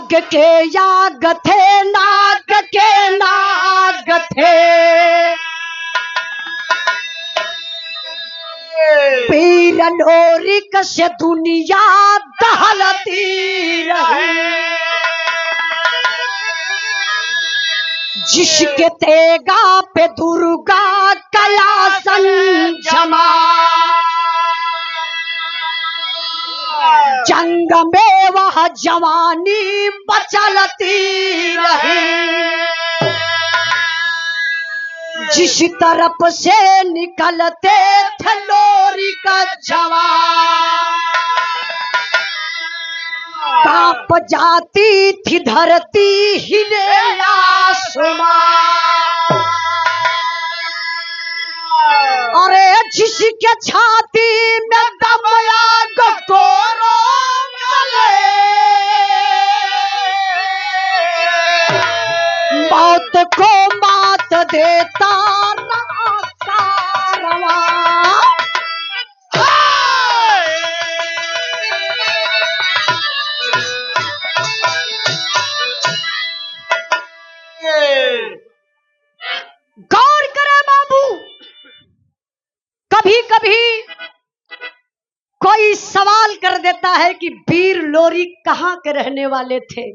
याग के याग थे, नाग के नाग थे, वीर लोरिक से दुनिया दहलती रही। जिसके तेगा पे दुर्गा कला संजमा, जंग में वह जवानी बचलती रही। जिस तरफ से निकलते थे लोरी का जवान, कांप जाती थी धरती हिले आसमां। अरे जिसके छाती में दम आग को मौत को मात देता कारवां। गौर करे बाबू, कभी कभी कोई सवाल कर देता है कि वीर लोरी कहाँ के रहने वाले थे।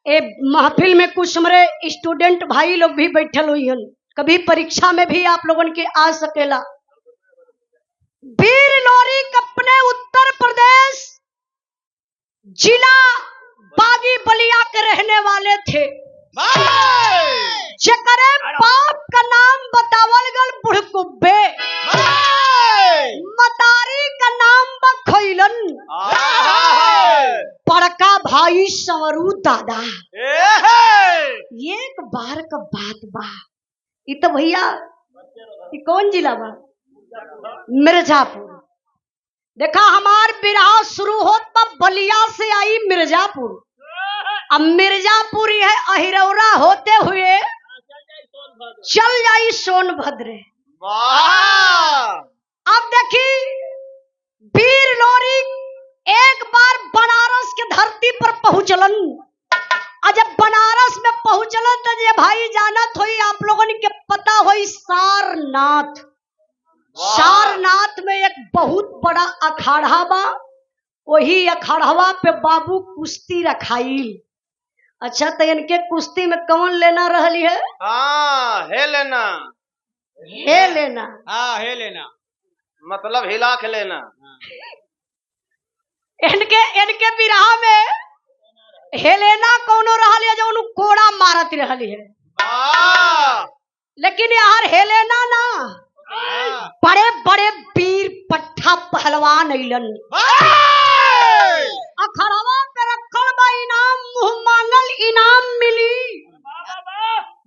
ए महफिल में कुछ हमारे स्टूडेंट भाई लोग भी बैठल हुई हैं, कभी परीक्षा में भी आप लोगों के आ सकेला। वीर लोरी अपने उत्तर प्रदेश जिला बागी बलिया के रहने वाले थे। जकरे बाप का नाम बतावल गल बुढ़कुब्बे, मतारी का नाम बखैलन, बड़का भाई संवरू दादा। एक बार का बात बा, ये तो भैया ये कौन जिला बा? मिर्जापुर। देखा हमार बिरहा शुरू होता बलिया से आई मिर्जापुर, अब मिर्जापुर है अहिरौरा होते हुए चल जाई सोनभद्र। अब देखी वीर लोरी एक बार बनारस के धरती पर पहुंचलन। जब बनारस में पहुंचलन तो ये भाई जानत होई, आप लोगों ने के पता होई सारनाथ। सारनाथ में एक बहुत बड़ा अखाड़ा बा, वही अखाड़वा पे बाबू कुश्ती रखाइल। अच्छा तो इनके कुश्ती में कौन लेना रहली है? हे लेना, हे लेना, हे लेना मतलब हिला के लेना। इनके बिरहा में हेलेना कौनो रहली है, जो उन्हें कोड़ा मारत रहली है। लेकिन यार हेलेना ना, बड़े बड़े वीर पट्ठा पहलवान अइलन। अखड़वा पे रखल बा इनाम, मुंह मांगल इनाम मिली।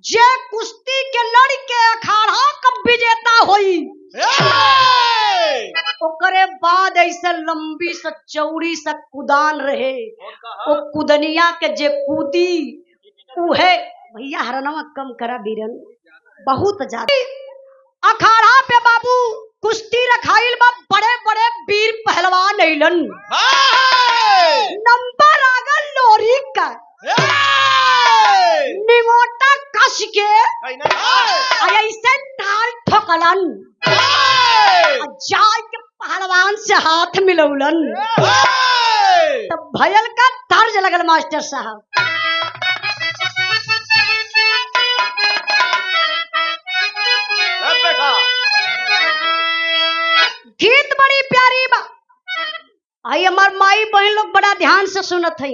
जे कुश्ती के लड़के अखाड़ा कब विजेता होई, ओकरे बाद ऐसे लंबी सा चौड़ी सा कुदान रहे, वो कुदनिया के जे कूदी उहे भैया हरनवा कम करा बीरन बहुत ज्यादा। अखाड़ा पे बाबू कुश्ती रखाइल बा, बड़े बड़े वीर पहलवान अइलन। नंबर आगल लोरी का निमोटा कस के ऐसे ताल ठोकलन, जाय के पहलवान से हाथ मिलौलन। तब भयल का तर्ज लगल मास्टर साहब। गीत बड़ी प्यारी बा। आई हमार माई बहन लोग बड़ा ध्यान से सुनत है,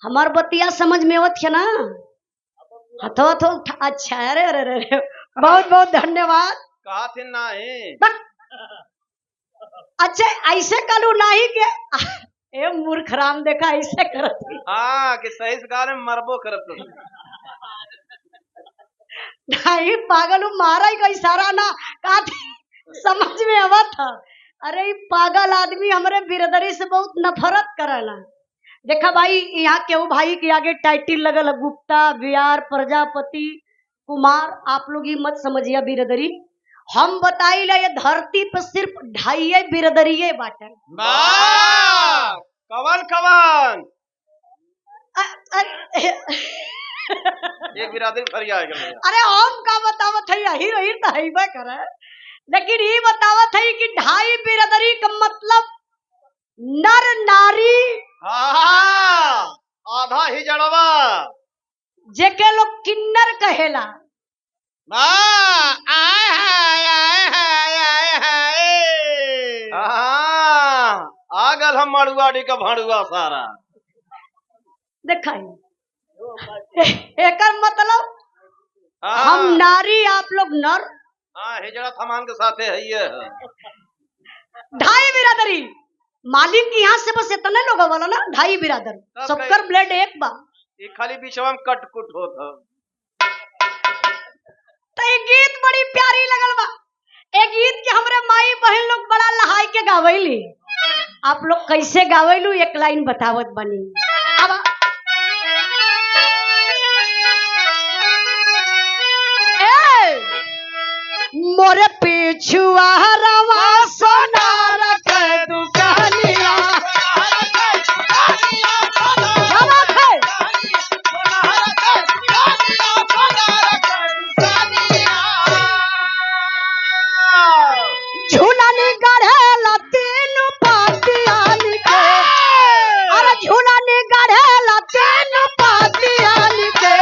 हमार बतिया समझ में आवत है ना? हथो हथो अच्छा, अरे अरे अरे बहुत बहुत धन्यवाद। कहा थे ना है। अच्छा ऐसे कलू नहीं के ए मूर्ख राम देखा ऐसे करत। हाँ कि सही से गाने मरबो करत नहीं पागल मारा का इशारा ना का समझ में आवा था। अरे पागल आदमी हमारे बिरदरी से बहुत नफरत करला। देखा भाई यहाँ केहू भाई के आगे टाइटिल लगल गुप्ता, बिहार, प्रजापति, कुमार, आप लोग ये मत समझिए बिरदरी। हम बताइला ये धरती पर सिर्फ 2.5 बिरदरिये बाटन। कवन कवन एक बिरादरी फरिया है भैया। अरे हम का बतावत है यही रही तो हईबे करे, लेकिन ये बतावत है कि ढाई बिरादरी का मतलब नर नारी हाँ, आधा ही जड़वा जेके लोग किन्नर कहेला। हाँ, आगल हम मड़ुआडी का भाड़ुआ सारा दिखाई एकर मतलब हाँ, हम नारी आप लोग नर। हाँ हिजड़ा थमान के साथे है ये। ढाई बिरादरी मालिक की यहाँ से बस इतने लोग वाला ना, ढाई बिरादर सबकर ब्लड एक बा। ये खाली बीचवा में कटकुट होता। तो ये गीत बड़ी प्यारी लगल बा। एक गीत के हमरे माई बहन लोग बड़ा लहाई के गावैली। आप लोग कैसे गावैलू एक लाइन बतावत बनी। अब मोरे पिछुआ रवा सोनार के दुकानिया झूलनी गढ़ेला तीन पातियान के, अरे झूलनी गढ़ेला तीन पातियान के,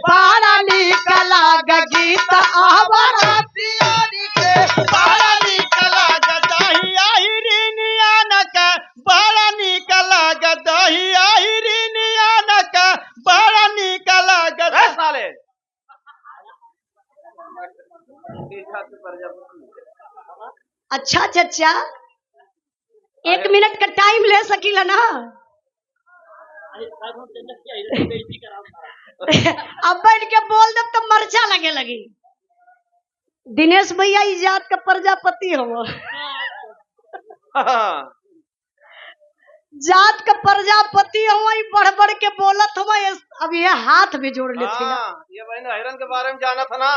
बड़ा नीक लागे गीत आवारा अच्छा चचा 1 मिनट का टाइम ले सकीला ना। अब बैठ के बोल दे तो मर्चा लगे लगी। दिनेश भैया इस जात का प्रजापति हो, जात का प्रजापति हो, बढ़ बढ़ के बोलत हो। अब ये हाथ भी जोड़ लेते ना। ये बहन हिरन के बारे में जाना था ना।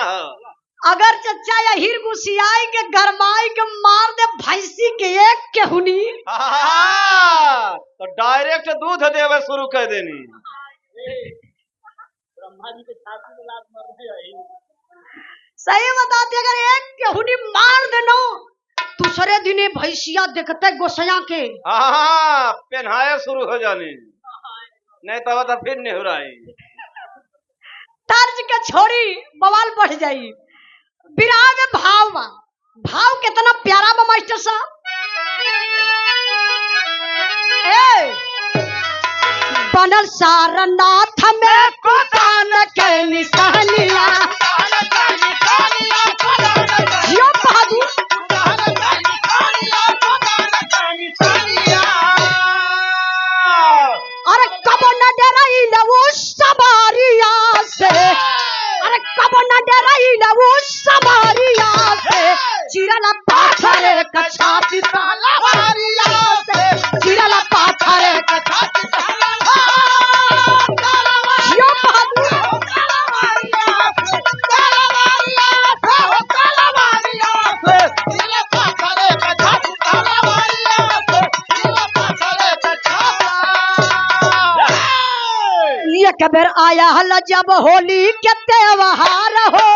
अगर चचा यही गुसियाई के गरमाई के मार दे भैंसी के एक केहुनी, तो डायरेक्ट दूध देवे शुरू कर देनी। सही बताते, अगर एक केहुनी मार देनो दूसरे दिने भैंसिया देखते गोसैया के पहनाए शुरू हो जानी, नहीं तो फिर नहीं हो रही। तर्ज के छोड़ी बवाल बढ़ जाई। विराह में भाव बा, भाव कितना प्यारा बा मास्टर साहब। बनल सारनाथ में कुदान के निशानिया, जियो बहादुर अरे कब न डराई वो सवारिया से, अरे कब न डराई वो सवारिया से, चिरला पाथर का छाती तलवारिया से, चिरला पाथर का छाती जियो बहादुर एक बेर आया हल जब होली के त्योहार हो,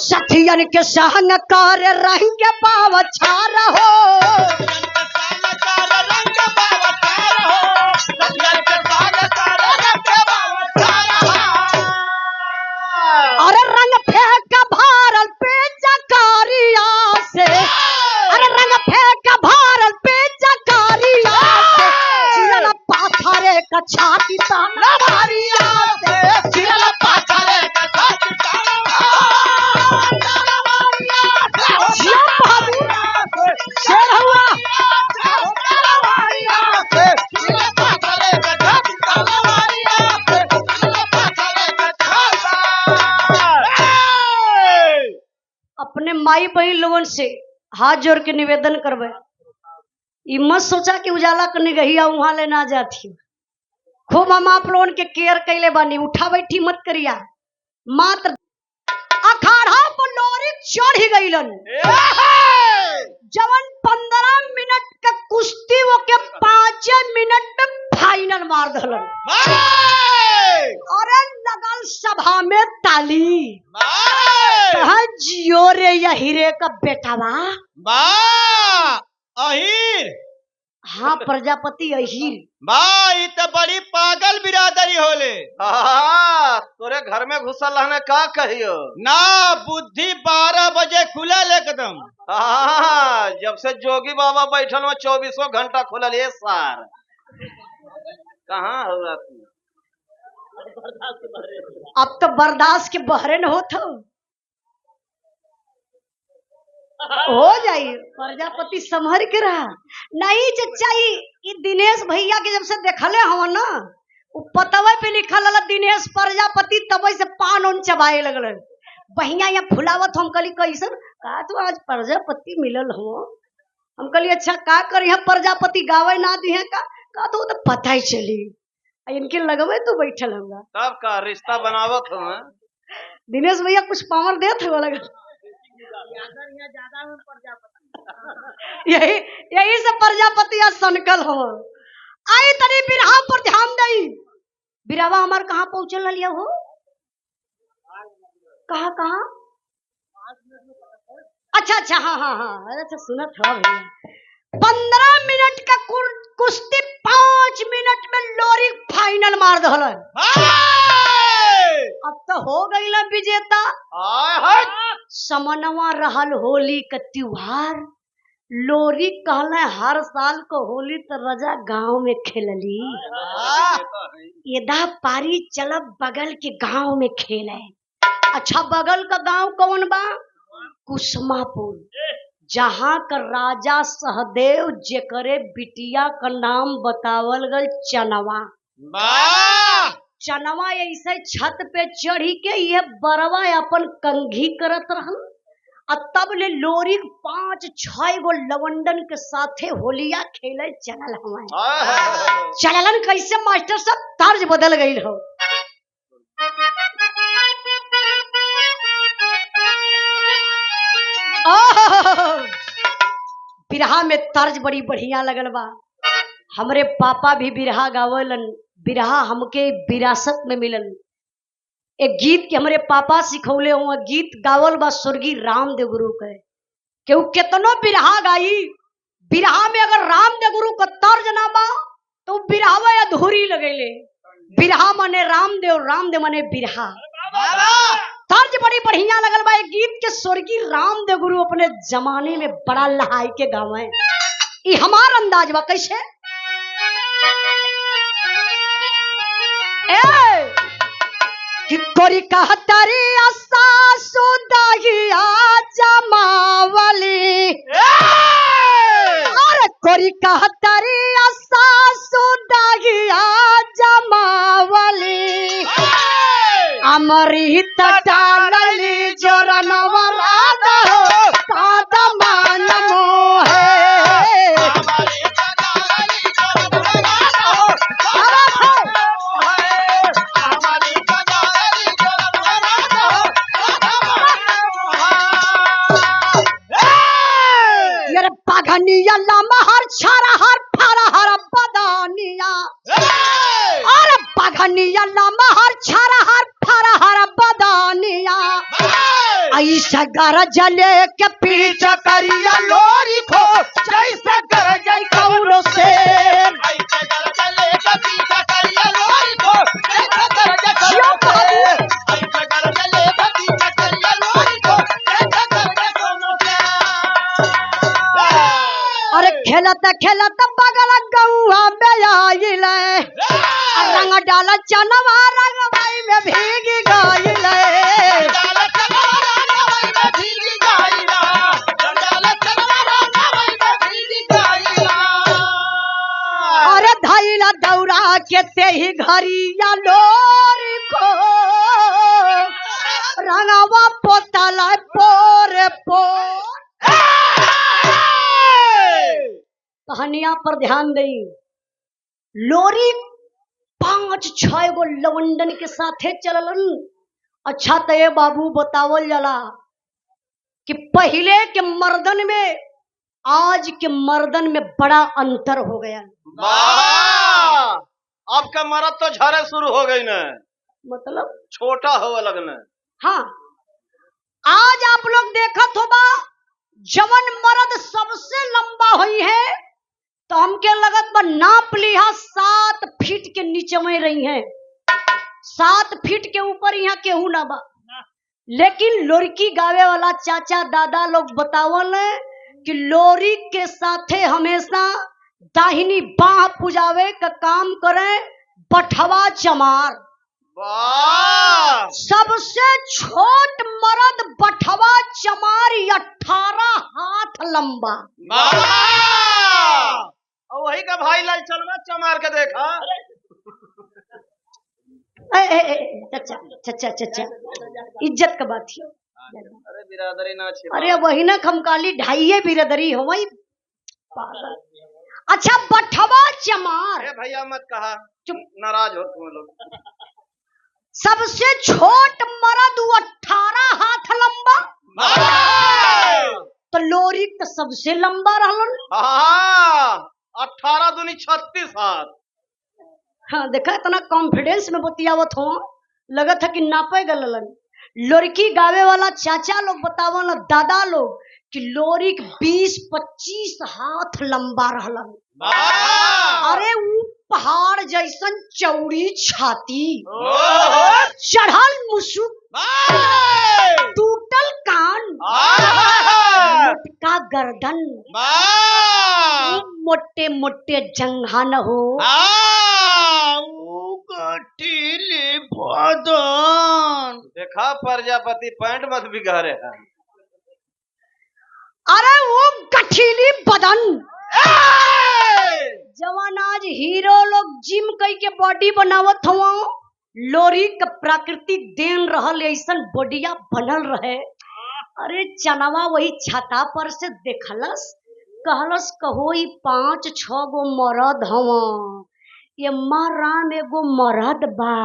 सखियन के सहन कर रंग के बावछार हो, अरे रंग फेंक भारल पे जकारिया से, अरे रंग फेंक भारल पे जकारिया से, चिरला पाथरे का छाती तलवारिया से, चिरला पाथरे का छाती तलवारिया से, जियो बहादुर शेर हुआ तलवारिया से, चिरला पाथरे का छाती तलवारिया से, चिरला पाथरे का छाती। अपने माई बहन लोगन से हाथ जोड़ के निवेदन करबे, ई मत सोचा कि उजाला करने गई वहां ले ना जाती। खूब हम आप लोगन के केयर कैले बानी, उठा बैठी मत करिया। मात्र अखाड़ा पर लोरी चढ़ ही गईलन। जवन 15 मिनट का कुश्ती वो के 5 मिनट में फाइनल मार दलन। अरे लगल सभा में ताली, कहा जियो रे या हीरे का बेटावा। अहीर, हाँ प्रजापति अहीर। भाई तो बड़ी पागल बिरादरी होले। तोरे घर में घुसल रहने का कहियो ना, बुद्धि 12 बजे खुलल एकदम। जब से जोगी बाबा बैठल में 24 घंटा खुलल ये सार। कहाँ होगा तू? अब तो बर्दाश्त के बहरे न होत हो जाइए। प्रजापति संभर के रहा नहीं चचा। ये दिनेश भैया के जब से देखले हो ना, वो पतवे पे लिखल है दिनेश प्रजापति, तब से पान उन चबाए लगल। बहिया यहाँ फुलावत हम कहली कैसन का तो आज प्रजापति मिलल हो। हम कहली अच्छा का कर यहाँ प्रजापति गावे ना दिए का तो पता ही चली। इनके लगवे तो बैठल होगा तब का रिश्ता बनावत हो। दिनेश भैया कुछ पावर देत हो लगा। यही से प्रजापति आज सनकल हो। आई तनी बिरहा पर ध्यान दई। बिरहवा हमार कहाँ पहुंचल लिया हो? कहाँ? अच्छा हाँ अच्छा सुनत हो भैया। 15 मिनट का कुश्ती 5 मिनट में लोरी फाइनल मार दहलन। अब तो हो गई ना विजेता। समनवा रहल होली का त्योहार। लोरी कहले हर साल को होली तो रजा गांव में खेलली। एदा पारी चलब बगल के गांव में खेले। अच्छा बगल का गांव कौन बा? कुसमापुर, जहाँ का राजा सहदेव जेकरे बिटिया का नाम बतावल गल चनवा। चनवा ऐसे छत पे चढ़ी के ये बरवा अपन कंघी करत रहल। तब ले लोरी 5-6 गो लवंडन के साथे होलिया खेले चलल हमारे। चललन कैसे मास्टर साहब? तर्ज बदल गई हो। बिरहा में तर्ज बड़ी बढ़िया लगल बा। हमरे पापा भी बिरहा गावलन। बिरहा हमके विरासत में मिलल। एक गीत के हमरे पापा सिखौले हुआ गीत गावल बा स्वर्गीय रामदेव गुरु के। केहू केतनो बिरहा गाई, बिरहा में अगर रामदेव गुरु का तर्ज ना बा तो बिरहावा अधूरी लगेले। बिरहा माने रामदेव, रामदेव माने बिरहा। तर्ज बड़ी बढ़िया लगल बा। एक गीत के स्वर्गीय रामदेव गुरु अपने जमाने में बड़ा लहाई के गावे। ये हमार अंदाज बा। कैसे? कि कोरी कहतरी सासु दहिया जमावली। अरे कोरी कहतरी सासु दहिया जमावली। अमृत डालली जोरनवा राधा हो कादमान मोहे। बगनिया लमहर छरहर फरहर बदानिया। अरे बगनिया लमहर छरहर फरहर बदानिया। ऐसा गरजले के पीछे करिया लोरी को जैसे गरजै कौनो शेर। ऐसे गरजले के पीछे करिया लोरी को जैसे गरजै कौनो शेर। ऐसे गरजले के पीछे करिया लोरी को जैसे गरजै कौनो शेर। अरे खेलत बगल गौआ में आइल। रंग डाल चनवा रंगवाई में भीग गइल। अरे धैला दौड़ा के ते ही घरिया लोरी को रंगवा पोतल पोरे पोर। कहानिया पर ध्यान दें। लोरी 5-6 गो लवंडन के साथे चललन। अच्छा तय बाबू बतावल जाला कि पहले के मर्दन में आज के मर्दन में बड़ा अंतर हो गया। वाह! अब का मरद तो झरे शुरू हो गई न, मतलब छोटा हो लगना। हाँ, आज आप लोग देखत होगा जवन मर्द सबसे लंबा हुई है तो हमके लगत बा नाप लिहा 7 फीट के नीचे में रही है, 7 फीट के ऊपर यहाँ केहू ना बा। लेकिन लोरिकी गावे वाला चाचा दादा लोग बतावल कि लोरी के साथे हमेशा दाहिनी बाह पुजावे का काम करे बठवा चमार। वाह! सबसे छोट मर्द बठवा चमार 18 हाथ लंबा। वाह! और वही का भाई लाल चलवा चमार के देखा। चचा चचा चचा इज्जत का बात है। अरे बिरादरी ना छिपा। अरे वही ना खमकाली ढाइये बिरादरी हो वही पागल। अच्छा बठवा चमार। अरे भैया मत कहा, चुप, नाराज हो तुम लोग। सबसे छोट मर्द 18 हाथ लंबा। तो लोरी तो सबसे लंबा रहलन। 18 दूनी 36 हाथ। हाँ देखा इतना कॉन्फिडेंस में बतियावत हो, लगा था कि नापे गलन। लोरिकी गावे वाला चाचा लोग बतावन दादा लोग कि लोरी 20-25 हाथ लंबा रहलन। अरे वो पहाड़ जैसन चौड़ी छाती, चढ़ल मुसुक, टूटल कान, मोटका गर्दन, मोटे मोटे जंघा न हो, देखा प्रजापति पैंट मत बिगाड़े है। अरे वो गठीली बदन। जवान आज हीरो लोग जिम कई के बॉडी बनावत हुआ, लोरी का प्राकृतिक देन रहल ऐसन बॉडिया बनल रहे। अरे चनवा वही छाता पर से देखलस, कहलस कहो 5-6 गो मरद हवा, ये राम एगो मरद बा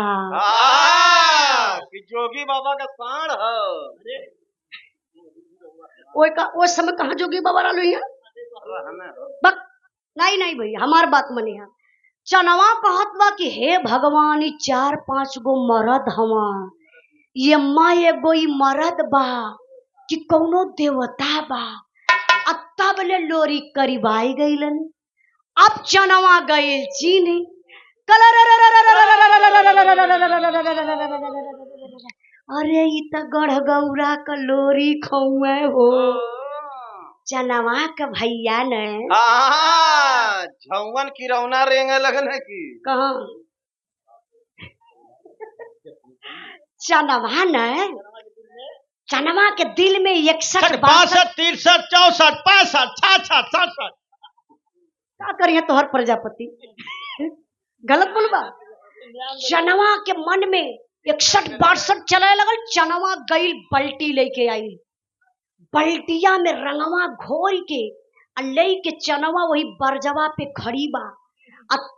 कि जोगी बाबा का साण है। वो समय कहाँ जोगी बाबा रहलो है? बक नहीं नहीं भैया हमार बात मनी है। चनवा कहत बा कि हे भगवान 4-5 गो मरद हवा, ये माँ एगो मरद बा कि कौनो देवता बा। तब ले लोरी करीबाई गईलन। अब चनवा गए चीनी अरे इ गढ़गौरा का लोरी खौए हो, चनवा का भैया ने झौवन की रौना रेंगे लगन है की कहा चनवा ने, चनवा के दिल में 61 62 63 64 65 66 67 क्या करिए तोहर प्रजापति गलत बोलबा। चनवा के मन में 61-62 चले लगल। चनवा गई बल्टी लेके आई, बल्टिया में रंगवा घोर के ले के चनवा वही बरजवा पे खड़ी बा।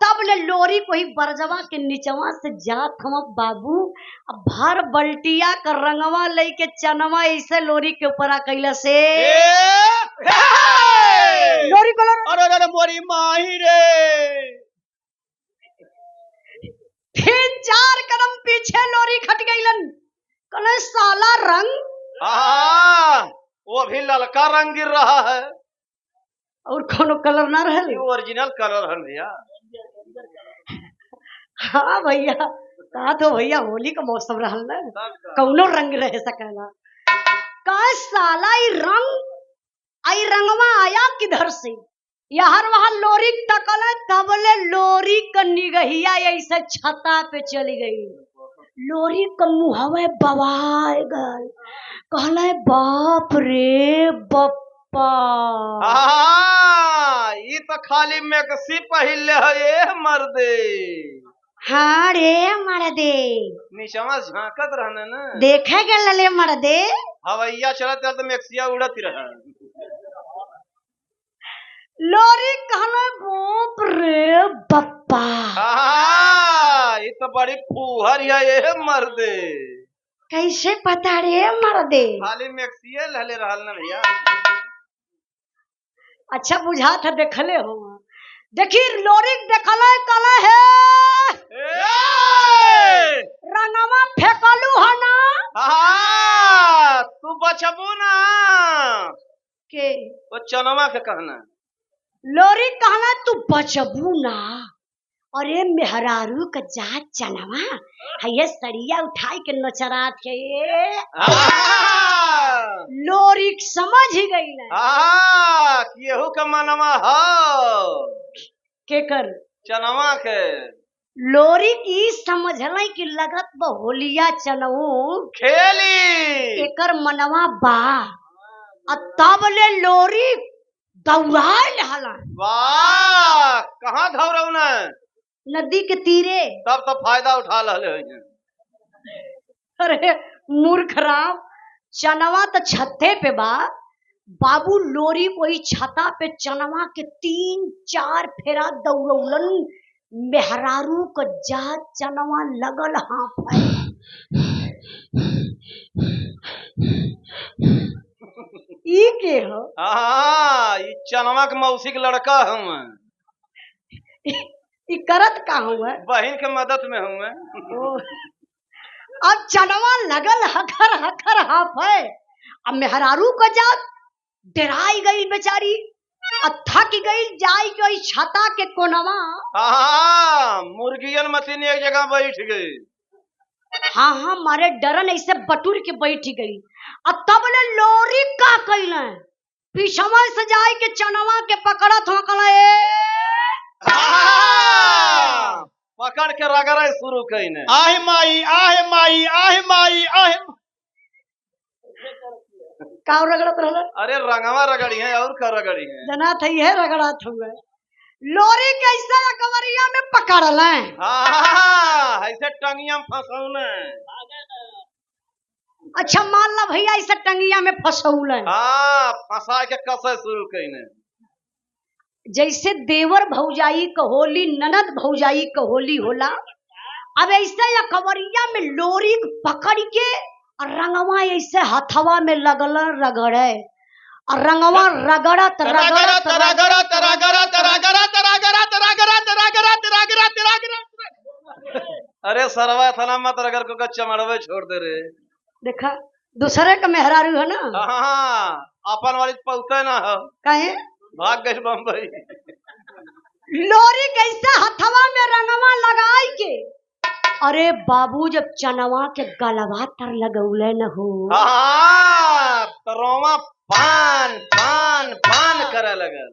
तब ले लोरी वही बरजवा के नीचवा से जात हम बाबू, अब भर बल्टिया का रंगवा ले के चनवा ऐसे लोरी के ऊपर कैला से लोरी को अरे मोरी माही रे। 3-4 कदम पीछे लोरी खट गईलन। कले साला रंग वो भी ललका रंग गिर रहा है और कोनो कलर ना रहल। ओरिजिनल कलर है भैया। हाँ भैया कहा तो भैया होली का मौसम रहल ना, कौनो रंग रह सकेला। का साला आई रंगवा आया किधर से? यार वहां लोरी तकल तबले लोरी का निगहिया ऐसे छता पे चली गई। लोरी का मुहवे बवाए गल, कहले बाप रे बप्पा। ये तो खाली मैक्सी पहले है ये मर्दे। हाँ रे मर्दे निशमा झांकत रहना ना, देखे गए ले मर्दे। हवैया चलत तो मैक्सिया उड़त रहा। लोरी कहले बाप रे बप्पा। ये तो बड़ी फूहर है ये मर्दे। कैसे पता रे मर्दे? खाली मैक्सिए लहले रहल ना भैया। अच्छा बुझा था देखले हो। देखी लोरिक देखले कले है रंगवा फेंकलू है ना तू बचबू ना के वो चनवा के कहना। लोरिक कहला तू बचबू ना। अरे मेहरारू का जात चनवा है सरिया उठाई के नचरात के लोरिक समझ ही गई ना केहू का मनवा हो के कर चनवा के। लोरिक ई समझल कि लगत होलिया चनऊ खेली एकर मनवा बा। तब ले लोरिक दौड़ाल हला। वाह कहाँ धौरऊ ना नदी के तीरे। तब तो फायदा उठा लहले हैं। अरे मूर्ख राम चनवा तो छत्ते पे बा। बाबू लोरी वही छता पे चनवा के 3-4 फेरा दौड़ौलन। मेहरारू को जा चनवा लगल हाथ ई के हो? ई चनवा के मौसी के लड़का हूँ। ई करत का हुआ? बहन के मदद में हूँ। अब चनवा लगल हखर हखर हाफ है। अब मेहरारू को जा डराई गई बेचारी। थक गई जाई गई छता के कोनवा। मुर्गियन मतीन एक जगह बैठ गई। हाँ मारे डरन ऐसे बटुर के बैठ गई। अब तब ले लोरी का कैले पीछवा से जाई के चनवा के पकड़त हो कले पकड़ के रगड़े शुरू कईने। आह माई आह माई आह माई आह का रगड़त रहल? अरे रंगवा रगड़ी है और का रगड़ी है जना थई है रगड़त हुए। लोरी कैसे अकवरिया में पकड़ल है? ऐसे टंगिया में फंसौले। अच्छा मान ला भैया ऐसे टंगिया में फंसौले। फंसा के कसे शुरू कईने। जैसे देवर भौजाई का होली ननद भौजाई का होली होला। अब ऐसे अकवरिया में लोरी पकड़ के और रंगवा ऐसे हथवा में लगल रगड़े और रंगवा रगड़त रगड़त रगड़त रगड़त रगड़त रगड़त रगड़त रगड़त रगड़त रगड़त। अरे सरवा थाना मत रगड़ को चमड़वे छोड़ दे रे। देखा दूसरे का मेहरारू है ना। अपन वाली पहुंचे ना हो कहे भाग गई बम्बई। लोरी कैसे हथवा में रंगवा लगाई के। अरे बाबू जब चनवा के गलवा तर लगौले न हो तरोमा पान पान पान करे लगल।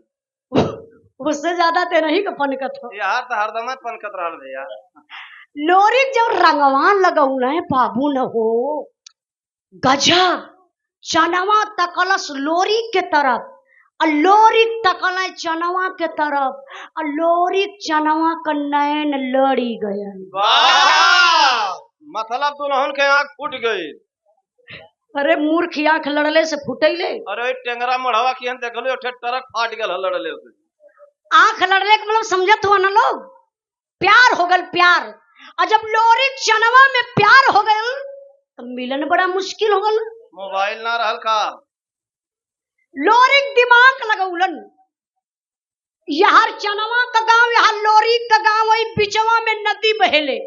उससे ज्यादा ते नहीं का पनकत हो यार तो हरदम पनकत रहल भैया। लोरी जब रंगवा लगौले बाबू न हो गजब। चनवा तकलस लोरी के तरफ और लोरी तकल चनवा के तरफ और लोरी चनवा का नैन लड़ी गया। मतलब दुल्हन के आँख फूट गई। अरे मूर्ख आँख लड़ले से फुटैले। अरे टेंगरा मढ़वा की हम देखलो उठे टरक फाट गल लड़ले से। आँख लड़ले के मतलब समझत हुआ ना लोग प्यार हो गल प्यार। और जब लोरी चनवा में प्यार हो गल तो मिलन बड़ा मुश्किल हो गल। मोबाइल ना रहल का लोरिक दिमाग लगौलन। यहाँ चनवा का गांव यहाँ लोरी का गांव वही बिचवा में नदी बहेले।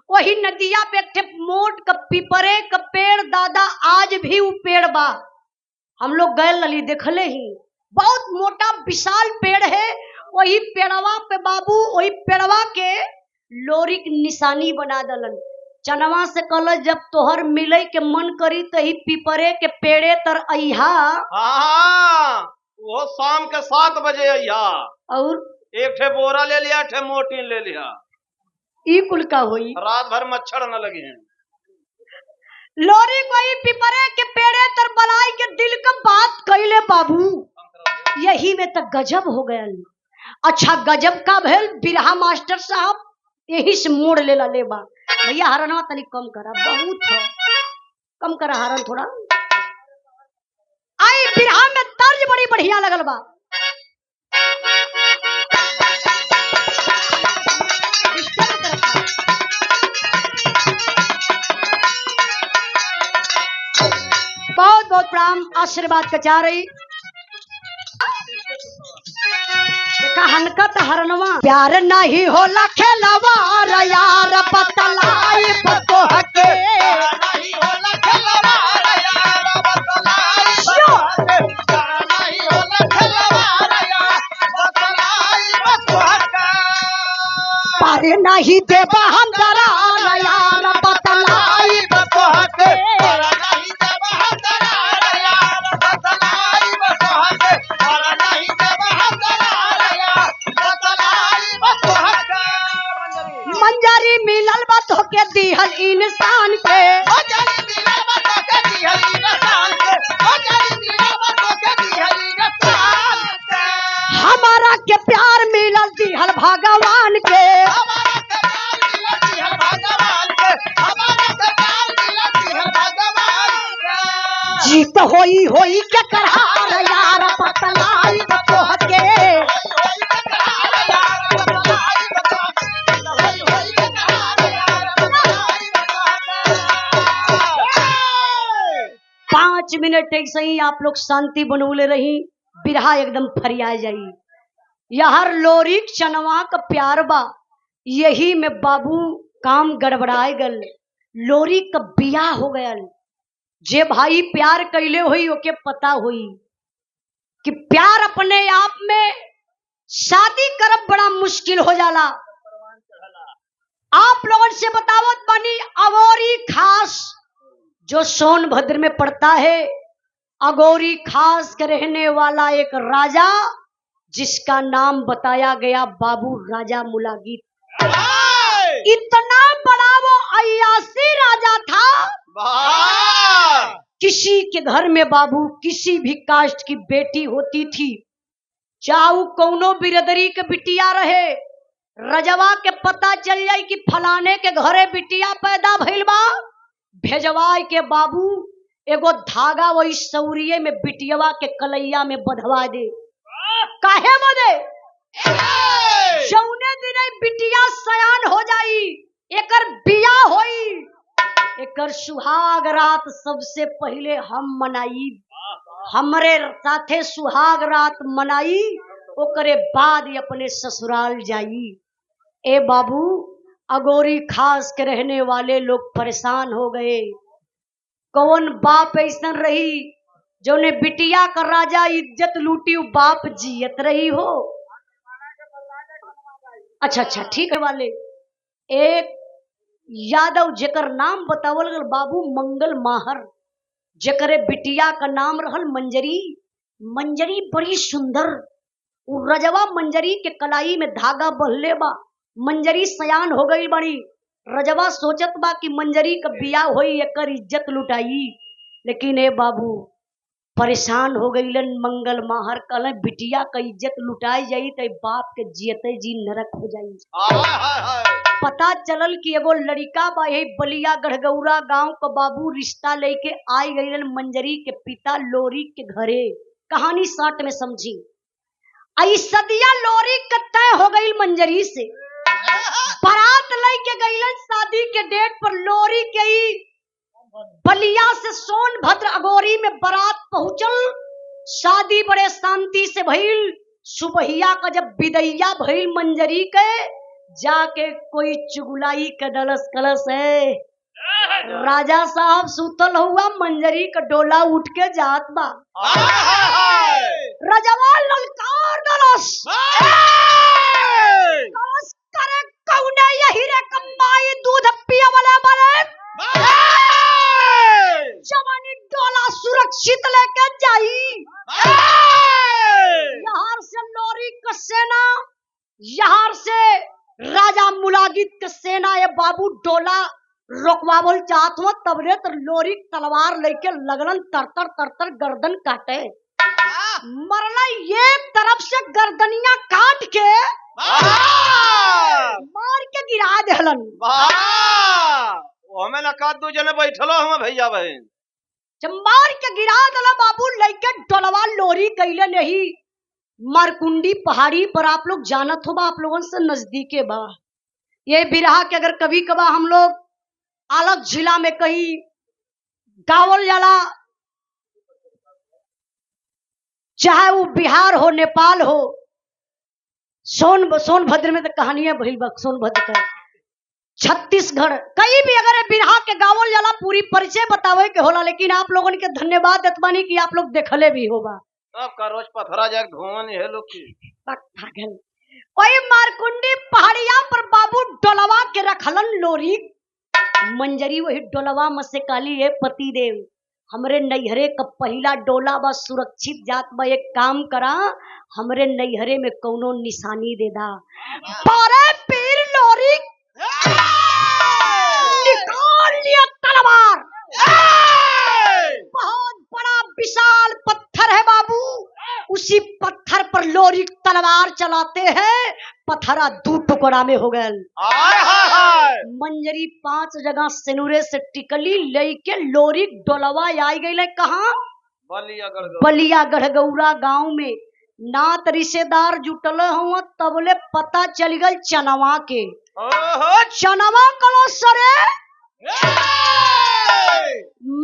वही नदिया पे एक मोट का पिपरे का पेड़ दादा आज भी वो पेड़ बा। हम लोग गए लली देखले ही बहुत मोटा विशाल पेड़ है। वही पेड़वा पे बाबू वही पेड़वा के लोरी की निशानी बना दलन। चनवा से कल जब तोहर मिले के मन करी तो ही पिपरे के पेड़े तर अहा। वो शाम के 7 बजे अहा। और एक ठे बोरा ले लिया ठे मोटीन ले लिया। ई कुल का हुई रात भर मच्छर न लगे हैं। लोरी कोई पिपरे के पेड़े तर बलाई के दिल का बात कैले बाबू। यही में तो गजब हो गया। अच्छा गजब का भेल बिरहा मास्टर साहब यही से मोड़ लेला लेबा। भैया हरनवा तनी कम करा बहुत है कम करा हरन थोड़ा। आई बिरहा में तर्ज बड़ी बढ़िया लगल बा। प्रणाम आशीर्वाद का चाह रही देखा हनकत हरनवा प्यार नहीं होला खेलवा यार बतलाई बतो हके पारे नहीं देवा हम जरा यार बतलाई बतो हके मंजरी मिलल बत होके दिहल इंसान के हमारा के प्यार मिलल दिहल भगवान के जीत होई होई के करहार यार बतलाई बतो हके पांच मिनट ऐसे ही आप लोग शांति बनौले रही बिरहा एकदम फरिया जाई यहर लोरी चनवा का प्यार बा यही में बाबू काम गड़बड़ाए गल लोरी का बियाह हो गयल जे भाई प्यार कैले हुई ओके पता हुई कि प्यार अपने आप में शादी करब बड़ा मुश्किल हो जाला। आप लोगों से बतावत बनी अगोरी खास जो सोनभद्र में पड़ता है अगोरी खास के रहने वाला एक राजा जिसका नाम बताया गया बाबू राजा मुलागित। इतना बड़ा वो अय्यासी राजा था किसी के घर में बाबू किसी भी कास्ट की बेटी होती थी चाहे कौनो बिरदरी के बिटिया रहे रजवा के पता चल जाए कि फलाने के घरे बिटिया पैदा भइल बा भेजवाए के बाबू एगो धागा वही सौरिये में बिटियवा के कलैया में बंधवा दे काहे बदे जौने दिन बिटिया सयान हो जाई एकर बिया होई एकर सुहाग रात सबसे पहले हम मनाई हमरे साथे सुहाग रात मनाई ओकरे बाद ही अपने ससुराल जाई। ए बाबू अगोरी खास के रहने वाले लोग परेशान हो गए कौन बाप ऐसा रही जो ने बिटिया का राजा इज्जत लूटी बाप जियत रही हो। अच्छा ठीक है वाले एक यादव जेकर नाम बतावल गल बाबू मंगल माहर जेकरे बिटिया का नाम रहल मंजरी। मंजरी बड़ी सुंदर रजवा मंजरी के कलाई में धागा बहले बा मंजरी सयान हो गई बड़ी रजवा सोचत बा कि मंजरी का बिया होई एकर इज्जत लुटाई लेकिन ए बाबू परेशान हो गईलन मंगल माहर कल बिटिया का इज्जत लुटाई जाई तो बाप के जियते जी नरक हो जाई। पता चलल कि एगो लड़का बा यही बलिया गढ़गौरा गांव का बाबू रिश्ता लेके आई गईलन मंजरी के पिता लोरी के घरे। कहानी शॉर्ट में समझी आई सदिया लोरी का तय हो गई मंजरी से बारात लेके गईलन शादी के डेट पर लोरी के बलिया से सोनभद्र अगोरी में बारात पहुंचल शादी बड़े शांति से भइल। सुबहिया का जब विदैया भइल मंजरी के जाके कोई चुगलाई के दलस कलस है राजा साहब सुतल हुआ मंजरी का डोला उठ के जात बा रजवा ललकार दलस करे कौने यही रे कमाई दूध पिया वाला बने जवानी डोला सुरक्षित लेके जाई। यहाँ से लोरी का सेना यहाँ से राजा मुलागित के सेना ये बाबू डोला रोकवावल चाहत हुआ तबरे तो लोरी तलवार लेके लगलन तरतर गर्दन काटे मरला एक तरफ से गर्दनिया काट के मार के गिरा देहलन। हमें लगा दो जने बैठलो हम भैया बहन जब मार के गिरा दला बाबू लेके डोलवा लोरी कैले नहीं मारकुंडी पहाड़ी पर आप लोग जानत हो बा आप लोगों से नजदीके बा ये बिरहा के अगर कभी कभी हम लोग अलग जिला में कहीं गावल जाला चाहे वो बिहार हो, नेपाल हो, सोनभद्र में तो कहानियां भइल बा, सोनभद्र का, छत्तीसगढ़, कहीं भी अगर बिरहा के गावल जाला पूरी परिचय बतावे के होला। लेकिन आप लोगन के धन्यवाद देत बानी कि आप लोग देखले भी होगा। सबका रोज पथरा जाए घूमन है लोग की पागल। वही मारकुंडी पहाड़िया पर बाबू डोलवा के रखलन लोरी मंजरी, वही डोलवा में से काली है पति देव हमरे नैहरे का पहला डोला बा, सुरक्षित जात बा, एक काम करा हमरे नैहरे में कौनो निशानी दे दा। बारे पीर लोरी निकाल लिया तलवार, बहुत बड़ा विशाल पत्थर है बाबू, उसी पत्थर पर लोरी तलवार चलाते हैं, पत्थरा दू टुकड़ा में हो गए। मंजरी 5 जगह सिनुरे से टिकली लेके लोरी डोलवा आई गई कहाँ? बलिया गढ़गौरा गांव में। नात रिश्तेदार जुटल हुआ तबले पता चल गई चनवा के। चनवा कलो सरे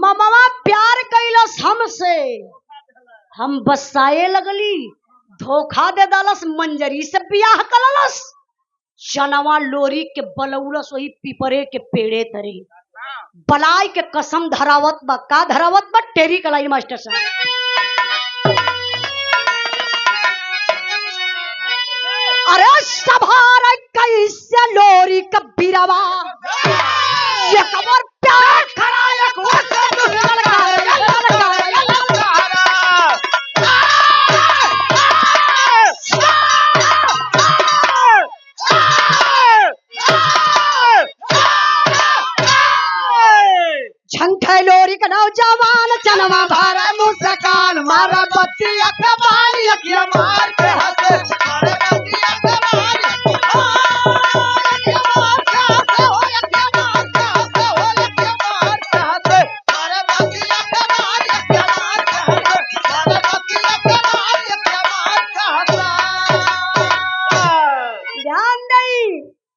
ममवा प्यार कैलस हमसे, हम बसाए लगली, धोखा दे दालस, मंजरी से बियाह कललस। चनवा लोरी के बलौलस वही पिपरे के पेड़े तरे, बलाई के कसम धरावत बा, का धरावत बा? टेरी कलाई मास्टर साहब। अरे सभार कैसे लोरी का बिरवा, ये कमर प्यार खड़ा एक झंखे लोरी का नौजवान चनवा भरा मुस्कान, मारा बत्ती अखबार यकिया मार के हंसे, मारे बत्ती अखबार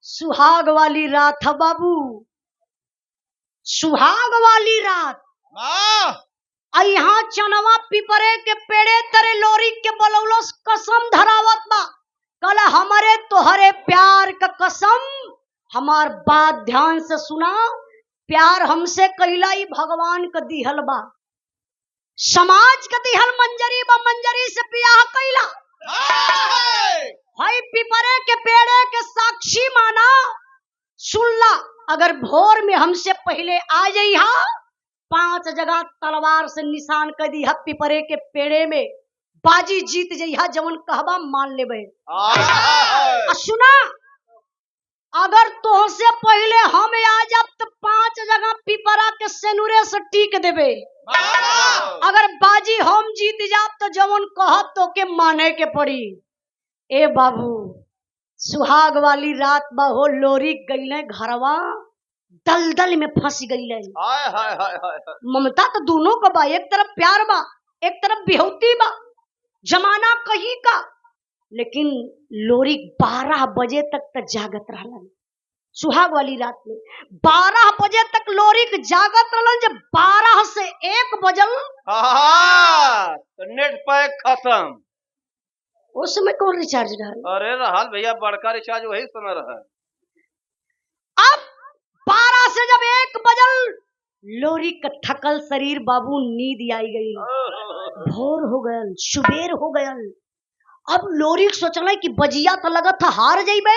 सुहाग वाली रात है बाबू, सुहाग वाली रात। यहाँ चनवा पिपरे के पेड़े तरे लोरी के बलौलस कसम धरावत बा, कल हमारे तोहरे प्यार का कसम। हमार बात ध्यान से सुना, प्यार हमसे कैला ही भगवान का दिहल बा, समाज का दिहल मंजरी बा, मंजरी से बियाह कैला। भाई पिपरे के पेड़े के साक्षी माना, सुनला अगर भोर में हमसे पहले आ जाइहा, 5 जगह तलवार से निशान कर दी पिपरे के पेड़े में, बाजी जीत जइहा, जवन कहबा मान लेबे। सुना अगर तोहसे पहले हम आ जाब तो 5 जगह पिपरा के सेनुरे से टीक देबे, अगर बाजी हम जीत जाब तो जवन कहब तो के माने के पड़ी। ए बाबू सुहाग वाली रात बहो, लोरी गईले घरवा, दलदल में फंस गईले। ममता तो दोनों का बा, एक तरफ प्यार बा, एक तरफ बिहौती बा, जमाना कहीं का। लेकिन लोरी 12 बजे तक तो जागत रहलन, सुहाग वाली रात में 12 बजे तक लोरी जागत रहलन। जब 12 से 1 बजल तो नेट पैक खत्म। उस समय कौन रिचार्ज डाल? अरे रहल भैया बड़का रिचार्ज वही समय रहा। अब 12 से जब 1 बजल, लोरी का थकल शरीर बाबू नींद आई गई, भोर हो गयल, सुबेर हो गयल। अब लोरी सोचल कि बजिया तो लगत था हार जाइबे,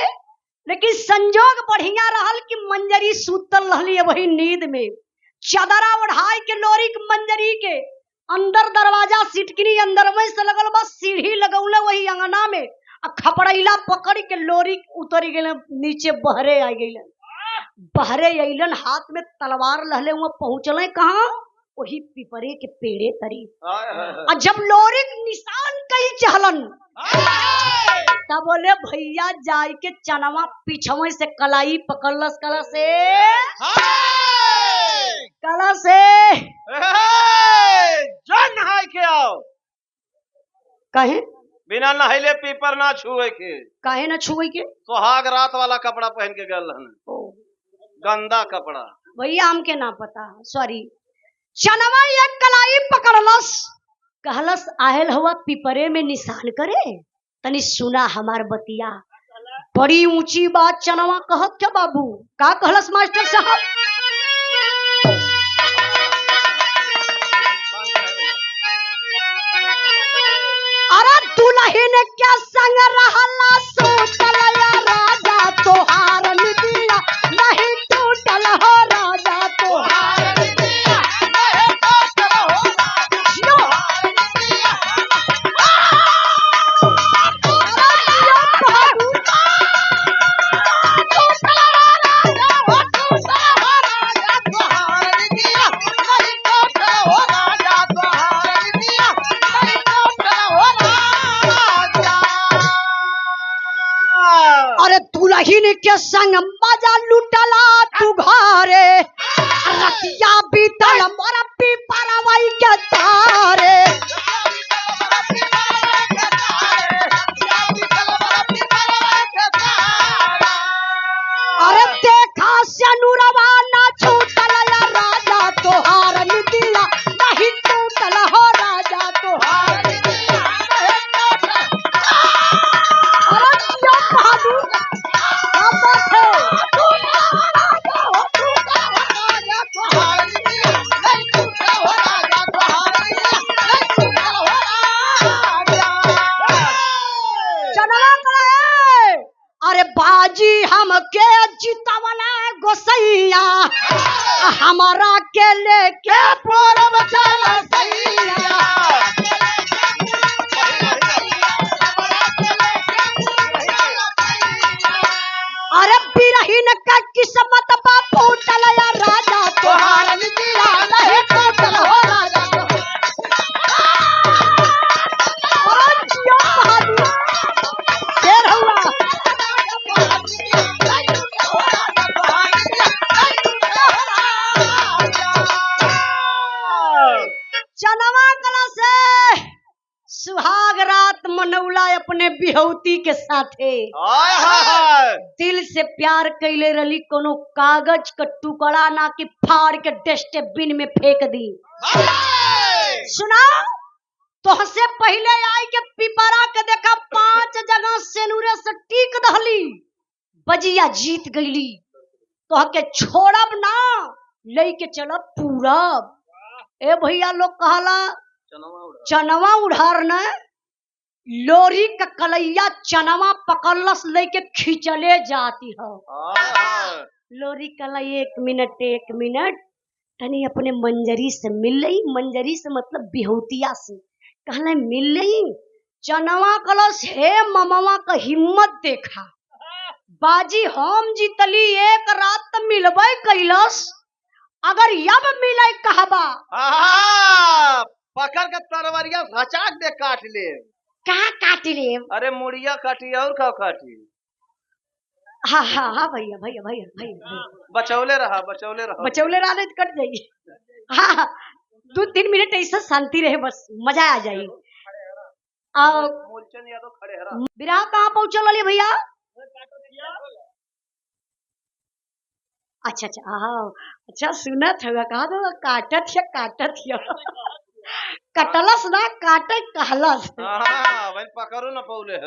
लेकिन संजोग बढ़िया रहल कि मंजरी सुतल रहली वही नींद में, चादरा ओढ़ाई के लोरी के मंजरी के अंदर दरवाजा सिटकनी अंदर में से लगल बस, सीढ़ी लगौले वही अंगना में, खपड़ैला पकड़ के लोरी उतरी गए नीचे, बहरे आ गए। बहरे अइलन, हाथ में तलवार लहले हुए, पहुंचले कहाँ? वही पिपरे के पेड़े तरी। और जब लोरी निशान कई चहलन, तब बोले भैया जाय के चनवा पीछवे से कलाई पकड़लस, कला से जन नहाय के आओ। कहे बिना नहाइले पीपर ना छुए के। काहे ना छुए के? सुहाग रात वाला कपड़ा पहन के गल हन, गंदा कपड़ा। भैया हमके ना पता, सॉरी। चनवा एक कलाई पकड़लस, कहलस आयल हुआ पिपरे में निशान करे, तनी सुना हमार बतिया। बड़ी ऊंची बात चनवा कहत क्या बाबू? का कहलस मास्टर साहब? अरे दुल्हन क्या संग रहला सोचल या राजा तोहार निदिया नहीं टूटल हो राजा तोहार निदिया नहीं टूटल हो राजा। अरे दुल्हन के संग मजा लुटला तू घरे, रतिया बीतल मोर पिपरवई के तारे। अरे देखा सनुरवा ना छूटल या राजा तोहार निदिया नहीं टूटल हो राजा तोहार निदिया नहीं टूटल। अरे क्या बहादुर क्या बात है? चनवा करे, अरे बाजी हमके जितवला गोसैया हमारा के लेके पूरब चल सैया। अरे बिरहीन का किस्मत बा फूटल या राजा तोहार निदिया नहीं टूटल हो राजा तोहार। जिया बहादुर शेर हुआ। चनवा कला से सुहाग रात मनौला अपने बिहौती के साथे। दिल से प्यार कैले रही, कोनो कागज का टुकड़ा ना कि फाड़ के डस्टबिन में फेंक दी। सुना तोहसे पहले आई के पिपरा के देखा 5 जगह सेनुरे से टीक दहली, बजिया जीत गईली। तो के छोड़ब ना, लेके चलब पूरब। ए भैया लोग कहला चनवा उड़ार न लोरी का कलैया चनवा पकड़लस लेके खींचले जाती हो। लोरी कलैया 1 मिनट तनी अपने मंजरी से मिल रही, मंजरी से मतलब बिहौतिया से कहले मिल रही। चनवा कलश हे ममवा का हिम्मत देखा, बाजी हम जीतली एक रात मिलबे कैलस, अगर यब मिले कहबा पकड़ के तरवरिया घचाक दे काट ले। का काट ले? अरे मुड़िया काटी और का काटी? हाँ हाँ हाँ भैया भैया भैया भैया बचौले रहा नहीं तो कट जाएगी। हाँ 2-3 मिनट ऐसा शांति रहे, बस मजा आ जाए। बिरहा कहाँ पहुंचल रही भैया? अच्छा अच्छा हाँ अच्छा सुनत होगा, कहा तो काटत या कटलस ना काटे कहलस। पकड़ू न पौले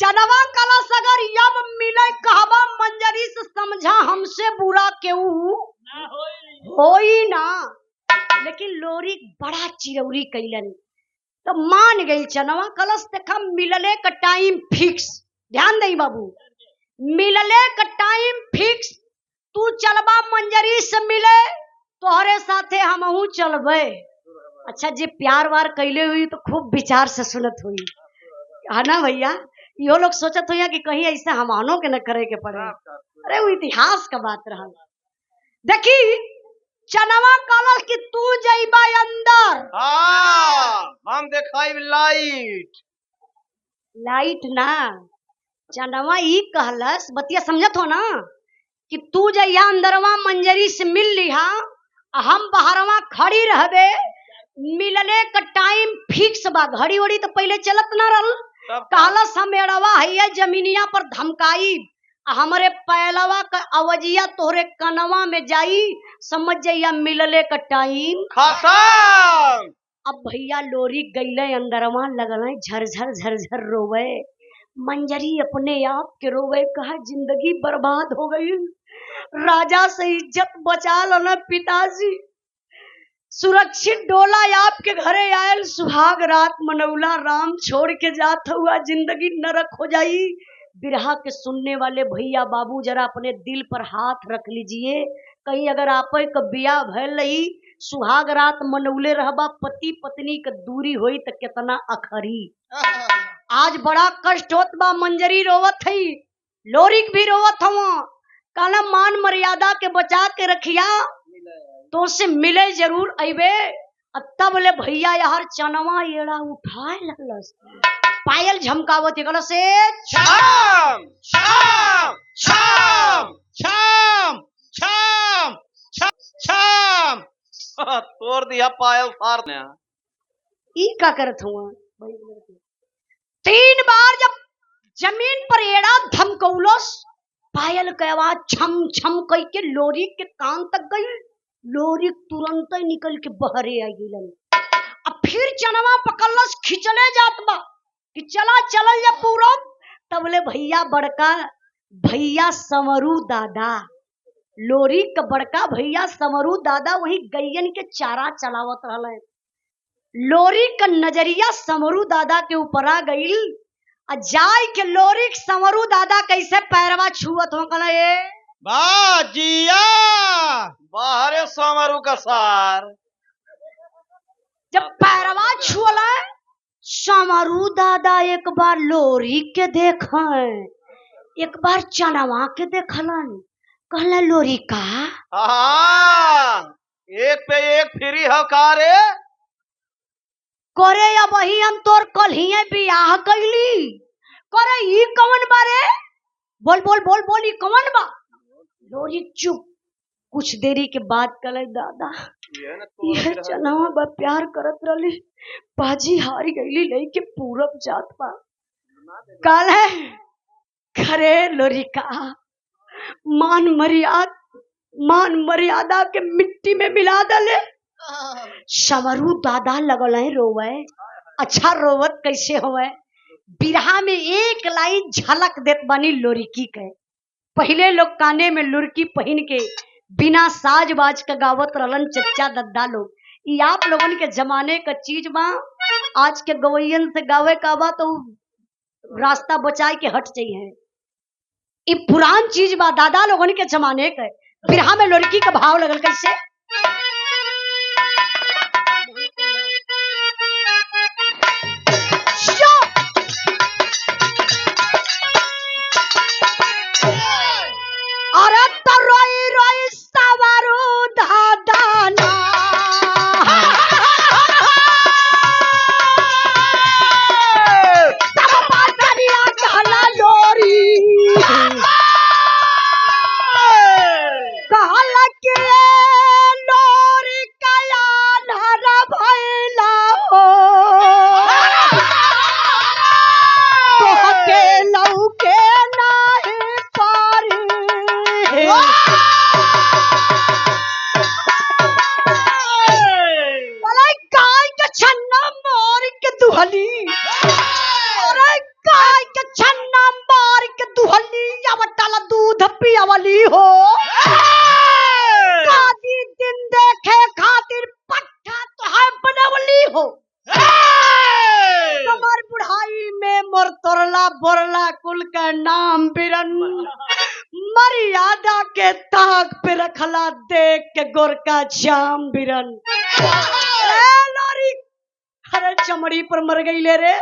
चनवा कलश अगर यब मिले कहबा मंजरी से समझा हमसे बुरा केहू होई ना। लेकिन लोरी बड़ा चिरौरी कैलन तो मान गई। चनवा कलश देखा मिलले का टाइम फिक्स, ध्यान दई बाबू, मिलले का टाइम फिक्स। तू चलबा मंजरी से मिले, तोहरे साथे हमहू चलबे। अच्छा जी प्यार वार कैले हुई तो खूब विचार से सुनत हुई है ना भैया। यो लोग सोचत हुई कि कहीं ऐसा हमानों के न करे के पड़े। अरे वो इतिहास का बात रहा। देखी चनवा कलश कि तू जइबा अंदर, हम देखाई लाइट ना। चनवा ई कहलस, बतिया समझत हो ना, कि तू जइया अंदरवा मंजरी से मिल लिहा, हम बाहरवा खड़ी रहबे। मिलने का टाइम फिक्स बा, घड़ी वड़ी तो पहले चलत ना रहल। कहलस हम एड़वा है जमीनिया पर धमकाई, हमरे पैलवा का अवजिया तोहरे कनवा में जाई, समझ जाइया मिलले का टाइम खत्म। अब भैया लोरी गईले अंदरवा लगल झरझर झरझर रोवे। मंजरी अपने आप के रोवे, कहा जिंदगी बर्बाद हो गई, राजा से इज्जत बचा लो ना पिताजी, सुरक्षित डोला आपके घरे आयल, सुहाग रात मनौला, राम छोड़ के जात हुआ जिंदगी नरक हो जाई। बिरहा के सुनने वाले भैया बाबू जरा अपने दिल पर हाथ रख लीजिए, कहीं अगर आप का बिया भैल रही, सुहाग रात मनौले रहबा, पति पत्नी के दूरी होई तो कितना अखरी। आज बड़ा कष्ट होत बा, मंजरी रोवत है, लोरिक भी रोवत हवा, काला मान मर्यादा के बचा के रखिया, तो उससे मिले जरूर अबे। तब ले भैया यार चनवा एड़ा उठाए लगलस, पायल झमकावत गल से शाम शाम शाम शाम शाम शाम तोड़ दिया पायल फाड़ ने। ई का करत हुआ 3 बार जब जमीन पर एड़ा धमकौलस, पायल के आवाज छम छम कई के लोरी के कान तक गई। लोरी तुरंत ही निकल के बहरे आ गई। अब फिर चनवा पकड़लस, खिंचले जात बा कि चला चल जा पूरब। तबले भैया बड़का भैया समरू दादा, लोरी का बड़का भैया समरू दादा वही गैयन के चारा चलावत रहले। लोरी का नजरिया समरू दादा के ऊपर आ गई, जाय के लोरी समरू दादा कैसे पैरवा छुअत हो कल ये बाजिया बाहरे समरू का सार। जब पैरवा छुअला समरू दादा एक बार लोरी के देखा, एक बार चनवा के देखलन, कहला लोरी का एक पे एक फ्री हो का रे करे, या वही हम तोर कल ही बियाह कैली करे, ई कौन बारे बोल बोल बोल बोल, ई कौन बा। लोरी चुप, कुछ देरी के बाद कहले दादा यह चनवा बा प्यार करत रही, बाजी हारी गईली लेके पूरब जात बा। काल है खरे लोरी का मान मर्यादा के मिट्टी में मिला दले। समरू दादा लगल है रोवे, अच्छा रोवत कैसे होवे। बिरहा में एक लाइन झलक देत बानी लोरिकी के। पहले लोग काने में लुरकी पहन के बिना साज बाज का गावत रहलन चच्चा दद्दा लोग। ये आप लोगन के जमाने का चीज बा, आज के गवैयन से गावे का बा तो रास्ता बचाए के हट जाइए। ये पुरान चीज बा, दादा लोगन के जमाने के। बिरहा में लुरकी का भाव लगल कैसे, बोरला कुल का नाम बिरन, मर्यादा के ताक पे रखला देख के गोरका जाम बिरन। खरे चमड़ी पर मर गई ले रे,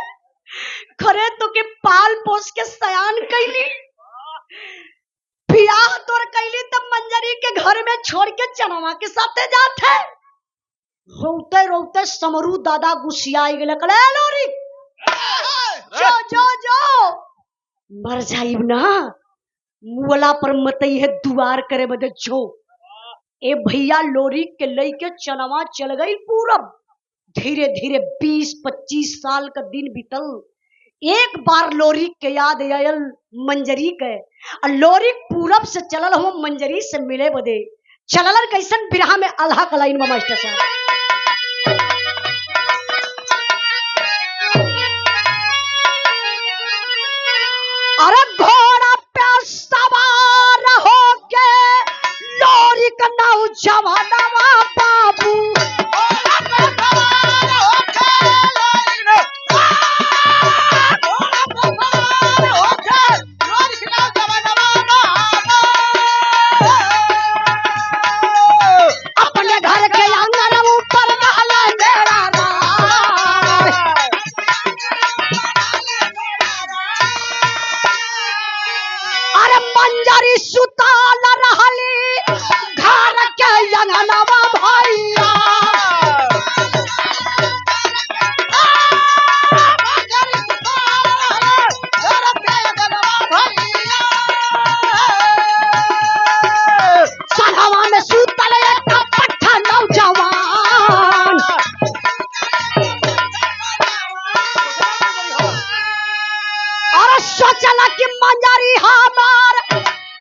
खरे तो के पाल पोस के सयान कैली, बियाह तोर कैली तब मंजरी के घर में छोड़ के चनवा के साथे जाते। रोते रोते समरू दादा गुस्सियाई गेले, कले लोरी जो जो जो मर जाइब ना, मुअला पर मतई है दुआर करे बदे जो। ए भैया लोरी के लई के चनवा चल गई पूरब। धीरे धीरे 20-25 साल का दिन बीतल। एक बार लोरी के याद आयल मंजरी के, और लोरी पूरब से चलल हो मंजरी से मिले बदे। चलल कैसन बिरहा में अल्लाह का लाइन में मास्टर साहब अरे घोड़ा पे सवार होके लोरी का नौजवानवा बाबू अपने घर के आंगन ऊपर डाला मेरा राज। अरे मंजरी सुताल रहली घर के अंगनवा भैया सनवा में सुतल एक पट्ठा नौजवान। और सोचला कि मंजरी हमार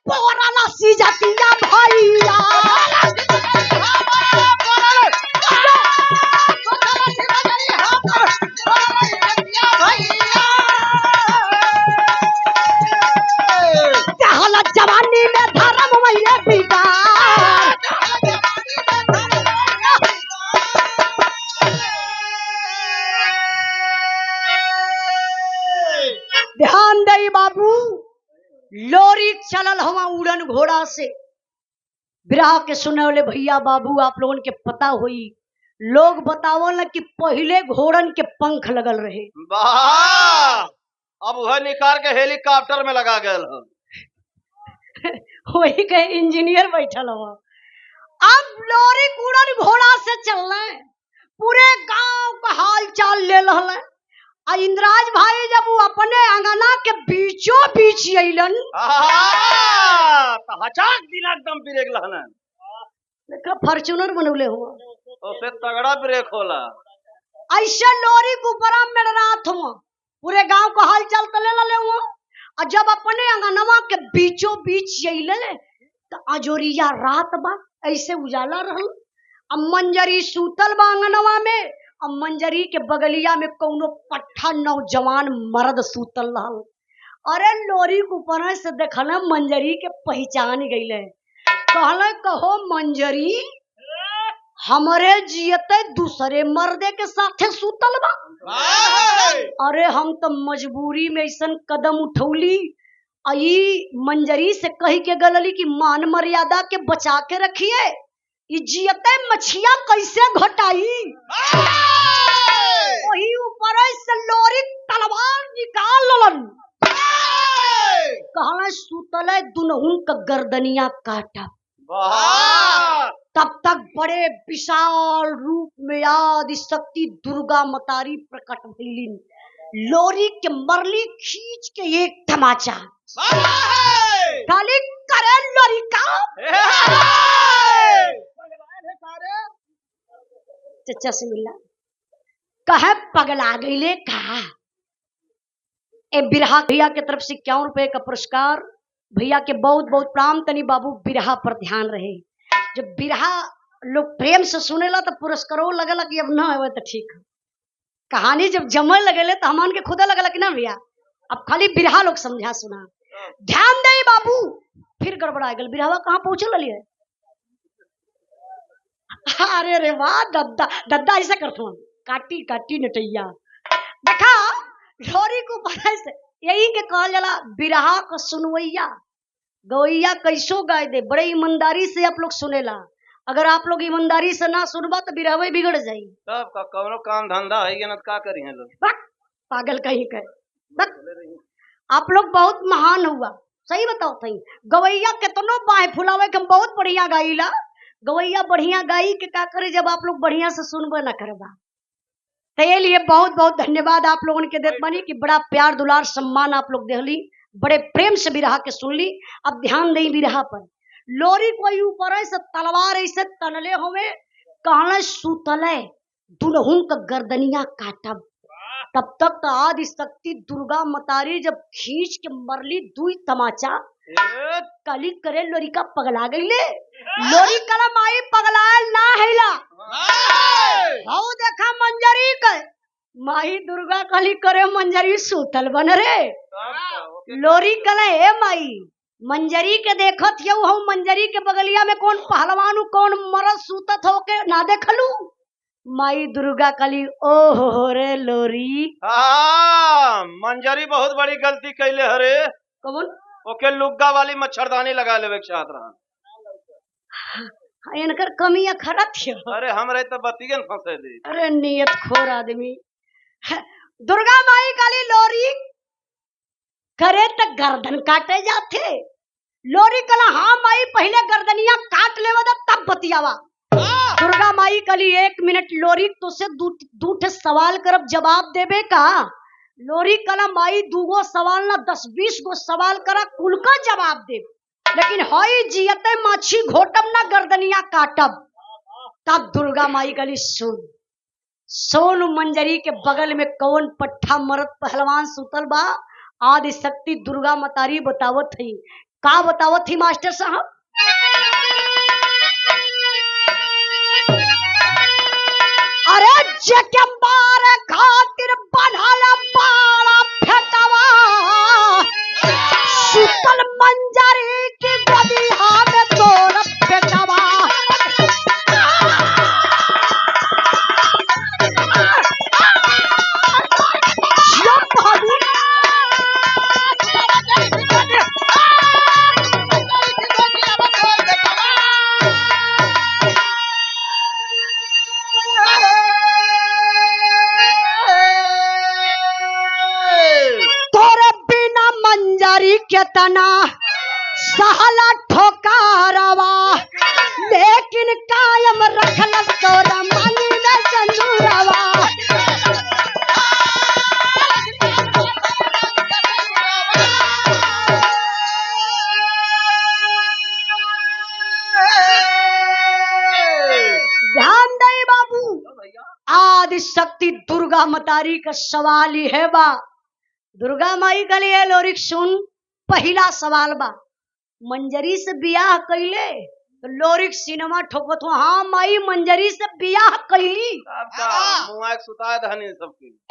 पोरला सी जतिया भैया कहला जवानी में धर्म वही बिगाड़। ध्यान दई बाबू लोरी चलल हवा उड़न घोड़ा से बिरहा के सुने वाले भैया बाबू आप लोगन के पता होई लोग बतावल कि पहले घोड़न के पंख लगल रहे। वाह अब वह निकाल के हेलीकॉप्टर में लगा गए वही कहे इंजीनियर बैठल हवा। अब लोरी उड़न घोड़ा से चलना है पूरे गांव का हाल चाल ले रहल है। आ इंद्राज भाई जब वो अपने अंगना के बीचों बीच अइलन हचाक दिन एकदम ब्रेक लहना देखा फॉर्च्यूनर बनौले हुआ उससे तगड़ा ब्रेक होला। ऐसे लोरी के ऊपर में रात हुआ पूरे गांव का हाल चाल तले लले हुआ। और जब अपने अंगनवा के बीचों बीच अइले तो अजोरिया रात बा ऐसे उजाला रहल। अब मंजरी सूतल बा अंगनवा में अब मंजरी के बगलिया में कौनो पट्ठा नौजवान मर्द सूतल रहल। अरे लोरी के ऊपर से देखल मंजरी के पहचान गईले कहले कहो मंजरी हमरे जियते दूसरे मर्दे के साथे सूतल बा। अरे हम तो मजबूरी में ऐसन कदम उठौली आई मंजरी से कही के गलली कि मान मर्यादा के बचा के रखिए जियते मछिया कैसे घटाई। वही ऊपर से लोरी तलवार निकाल ललन कहला सुतल दुनहुन का गर्दनिया काटा। तब तक बड़े विशाल रूप में आदि शक्ति दुर्गा मतारी प्रकट भइलिन। लोरी के मरली खींच के एक तमाचा खाली करे लोरी का चचा से मिला कहे पगला गईले कहा ए बिरहा भैया के तरफ से 51 रुपए का पुरस्कार भैया के बहुत बहुत प्रणाम। तनी बाबू बिरहा पर ध्यान रहे जब बिरहा लोग प्रेम से सुनेला तो पुरस्कारों लगेला कि अब ना हो तो ठीक है। कहानी जब जमे लगेले तो हमान के खुदा लगेला कि ना भैया अब खाली बिरहा लोग समझा सुना ध्यान दे बाबू। फिर गड़बड़ा गल बिरहावा कहाँ पहुंचल रही है। अरे रे वाह दद्दा दद्दा ऐसा करते काटी काटी नटैया देखा लोरी को पता से यही के कहल जाला बिरहा को सुनवैया गवैया कैसो गाय दे बड़े ईमानदारी से आप लोग सुनेला। अगर आप लोग ईमानदारी से ना सुनबा तो बिरहवे बिगड़ जाई। तब का कौनो काम धंधा है ना का करी है लोग पागल कहीं कहे आप लोग बहुत महान हुआ सही बताओ थी गवैया कितनो बाह फुलावे के हम बहुत बढ़िया गाईला गवैया बढ़िया गाई के का करे जब आप लोग बढ़िया से सुनबे ना करबा। तो ये लिए बहुत बहुत धन्यवाद आप लोगों के देत बानी कि बड़ा प्यार दुलार सम्मान आप लोग देहली बड़े प्रेम से बिरहा के सुन ली। अब ध्यान दें बिरहा पर लोरी कोई ऊपर ऐसे तलवार ऐसे तनले होवे कहना सुतले दुल्हन का गर्दनिया काटब। तब तक तो आदि शक्ति दुर्गा मतारी जब खींच के मरली दुई तमाचा कली करे लोरी का पगला गईले। लोरी कलम आई पगलायल ना हैला हाउ देखा मंजरी के माई दुर्गा काली करे मंजरी सूतल बन रे। लोरी कले हे माई मंजरी के देखत यऊ हम मंजरी के बगलिया में कौन पहलवान कौन मरद सूतत हो के ना देखलू। माई दुर्गा काली ओ हो रे लोरी मंजरी बहुत बड़ी गलती कैले हरे। कौन ओके लुग्गा वाली मच्छरदानी लगा लेवे चाहत रहा। इनकर कमियां खरा थी। अरे हमरे तो बतियन फंसे दी। अरे नियत खोर आदमी। दुर्गा माई काली लोरी करे त गर्दन काटे जाते। लोरी कला हाँ माई पहले गर्दनिया काट लेवा तब बतियावा। दुर्गा माई कली 1 मिनट लोरी तुझसे दूठे सवाल करब जवाब देबे का। लोरी कला माई दूगो सवाल ना 10-20 गो सवाल करा कुल का जवाब दे, लेकिन हई जियते माछी घोटब ना गर्दनिया काटब। तब दुर्गा माई कली सुन सोनू मंजरी के बगल में कौन पट्ठा मरद पहलवान सुतल बा। आदि शक्ति दुर्गा मतारी बतावत थी। का बतावत थी मास्टर साहब। अरे जकंबार खातिर बनल बाड़ा फेटवा सुतल मंजरी की गदिहा में तोड़ फेटवा। केतना सहला ठोकारवा लेकिन कायम रखल तोरा मन में संदूरवा। ध्यान दे बाबू आदि शक्ति दुर्गा मतारी का सवाल ही है बा। दुर्गा माई के लिए लोरिक सुन पहला सवाल बा मंजरी से बियाह कैले तो लोरिक सिनेमा ठोकत हो। हाँ माई मंजरी से बियाह कैली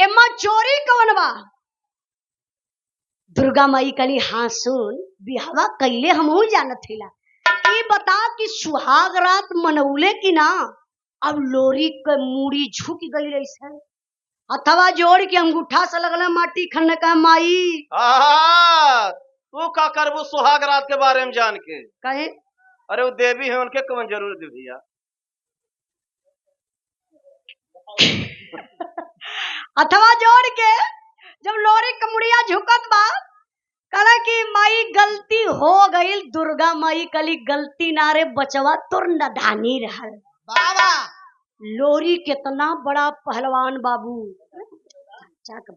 एमा चोरी कौन बा। दुर्गा माई कली हाँ सुन बियाहवा कैले हमहू जानत हिला। ई बता कि सुहाग रात मनौले की ना। अब लोरी के मूड़ी झुक गई रही अथवा जोड़ के अंगूठा से लगल माटी खन का माई। तू का करबू सुहाग रात के बारे में जान के कहे। अरे वो देवी है उनके कौन जरूरत भैया। अथवा जोड़ के जब लोरी कमुड़िया झुकत बा कला की माई गलती हो गई। दुर्गा माई कली गलती नारे बचवा तुर नदानी रहल बाबा। लोरी कितना बड़ा पहलवान बाबू। चाचा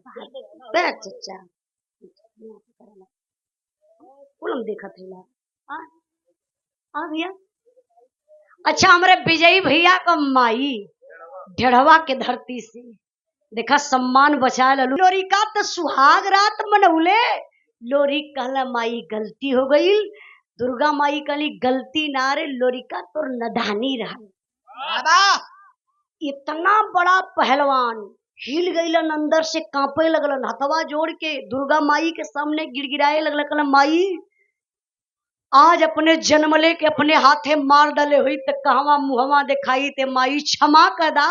देखत भैया। अच्छा हमारे विजयी भैया का माई ढेढ़वा के धरती से देखा सम्मान बचा ललू। लोरी का तो सुहाग रात मनौले। लोरी कहला माई गलती हो गई। दुर्गा माई कली गलती नारे लोरी का तो नदानी रहा। इतना बड़ा पहलवान हिल गईलन अंदर से कांपे लगलन। हथवा जोड़ के दुर्गा माई के सामने गिड़गिड़ाए लगल। माई आज अपने जन्मले के अपने हाथे मार डले हुई तो कहवा मुहवा दिखाई ते माई क्षमा कर दा।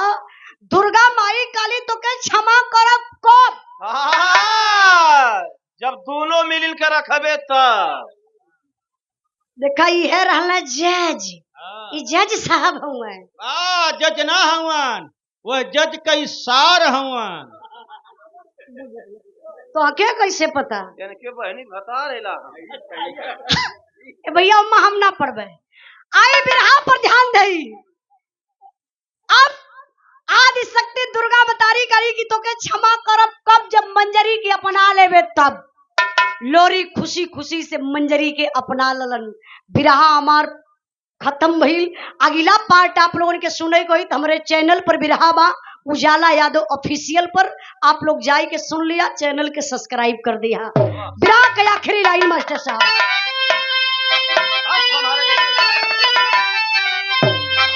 दुर्गा माई काली तो के क्षमा करब कब जब दोनों मिल कर रखबे तब। देखा यह रहला जज। जज साहब हुए जज ना हवन वो जज कई सार हवन। तो क्या कैसे पता के बहनी बता रेला भैया अम्मा हम ना पढ़बे। आई बिरहा पर ध्यान दई। अब आदि शक्ति दुर्गा बतारी करी की तो के क्षमा करब कब जब मंजरी की अपना लेवे तब। लोरी खुशी खुशी से मंजरी के अपना ललन। बिरहा हमार खत्म भइल। अगला पार्ट आप लोगों के सुने को हमारे चैनल पर बिरहा बा उजाला यादव ऑफिशियल पर। आप लोग जाए के सुन लिया चैनल के सब्सक्राइब कर दिया। बिरहा के आखिरी लाइन मास्टर साहब।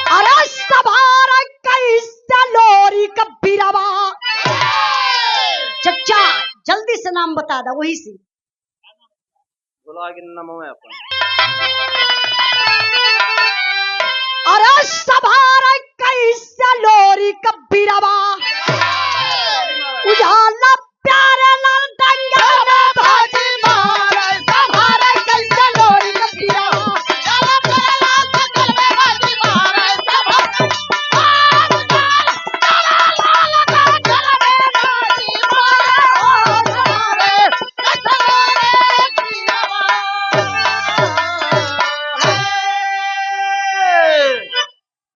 अरे सभार कैसे लोरी का बिरवा बता दा वही से। बोला कि नाम है अपन अरे सभार कैसे लोरी कबीरवा उजा